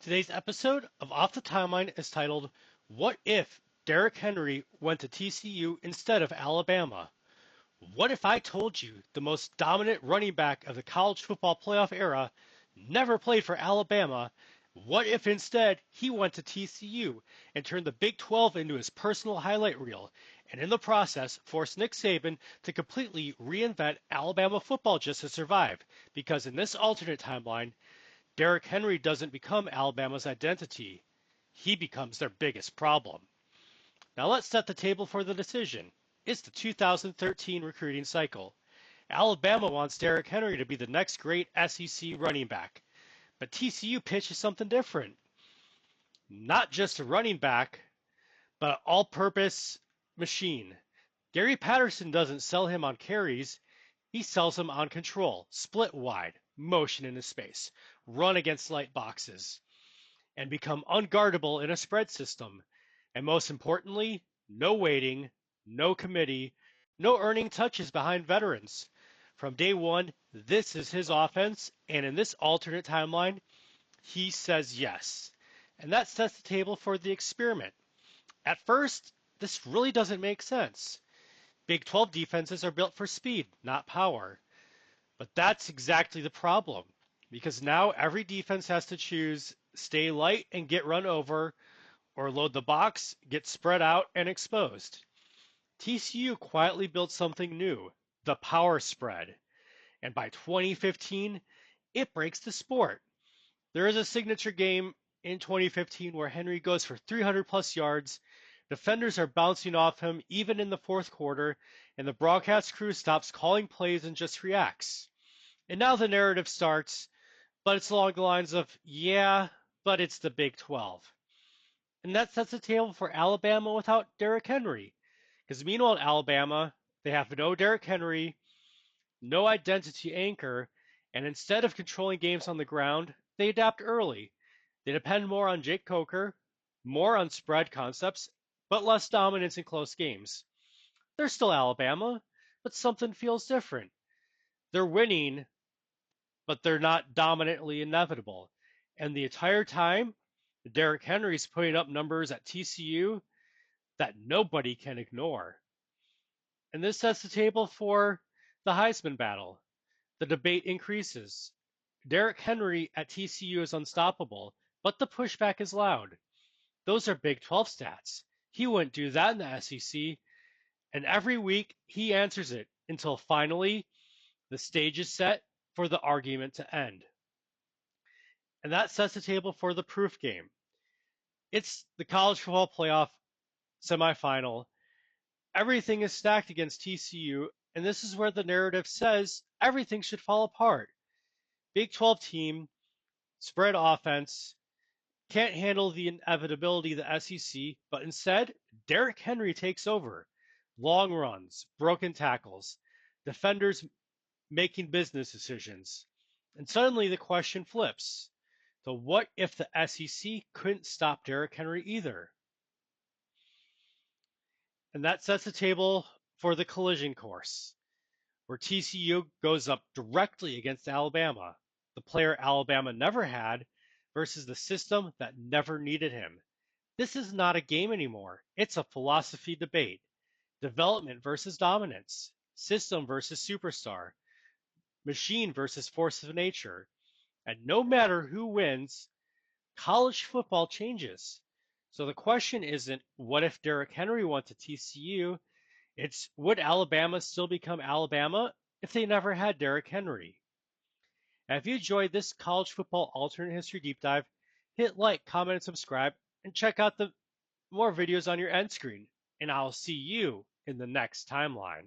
Today's episode of Off the Timeline is titled, What If Derrick Henry Went to TCU Instead of Alabama? What if I told you the most dominant running back of the college football playoff era never played for Alabama? What if instead he went to TCU and turned the Big 12 into his personal highlight reel, and in the process forced Nick Saban to completely reinvent Alabama football just to survive? Because in this alternate timeline, Derrick Henry doesn't become Alabama's identity. He becomes their biggest problem. Now let's set the table for the decision. It's the 2013 recruiting cycle. Alabama wants Derrick Henry to be the next great SEC running back. But TCU pitches something different. Not just a running back, but an all-purpose machine. Gary Patterson doesn't sell him on carries. He sells him on control, split wide, motion into space, run against light boxes, and become unguardable in a spread system. And most importantly, no waiting, no committee, no earning touches behind veterans. From day one, this is his offense, and in this alternate timeline, he says yes. And that sets the table for the experiment. At first, this really doesn't make sense. Big 12 defenses are built for speed, not power. But that's exactly the problem, because now every defense has to choose stay light and get run over, or load the box, get spread out and exposed. TCU quietly built something new, the power spread. And by 2015, it breaks the sport. There is a signature game in 2015 where Henry goes for 300 plus yards. Defenders are bouncing off him even in the fourth quarter, and the broadcast crew stops calling plays and just reacts. And now the narrative starts, but it's along the lines of, yeah, but it's the Big 12. And that sets the table for Alabama without Derrick Henry. Because meanwhile at Alabama, they have no Derrick Henry, no identity anchor, and instead of controlling games on the ground, they adapt early. They depend more on Jake Coker, more on spread concepts, but less dominance in close games. They're still Alabama, but something feels different. They're winning, but they're not dominantly inevitable. And the entire time, Derrick Henry's putting up numbers at TCU that nobody can ignore. And this sets the table for the Heisman battle. The debate increases. Derrick Henry at TCU is unstoppable, but the pushback is loud. Those are Big 12 stats. He wouldn't do that in the SEC. And every week he answers it until finally the stage is set for the argument to end. And that sets the table for the proof game. It's the college football playoff semifinal. Everything is stacked against TCU, and this is where the narrative says everything should fall apart. Big 12 team, spread offense, can't handle the inevitability of the SEC, but instead, Derrick Henry takes over. Long runs, broken tackles, defenders making business decisions. And suddenly the question flips. So what if the SEC couldn't stop Derrick Henry either? And that sets the table for the collision course, where TCU goes up directly against Alabama, the player Alabama never had, versus the system that never needed him. This is not a game anymore. It's a philosophy debate. Development versus dominance. System versus superstar. Machine versus force of nature. And no matter who wins, college football changes. So the question isn't, what if Derrick Henry went to TCU? It's, would Alabama still become Alabama if they never had Derrick Henry? And if you enjoyed this college football alternate history deep dive, hit like, comment, and subscribe, and check out the more videos on your end screen. And I'll see you in the next timeline.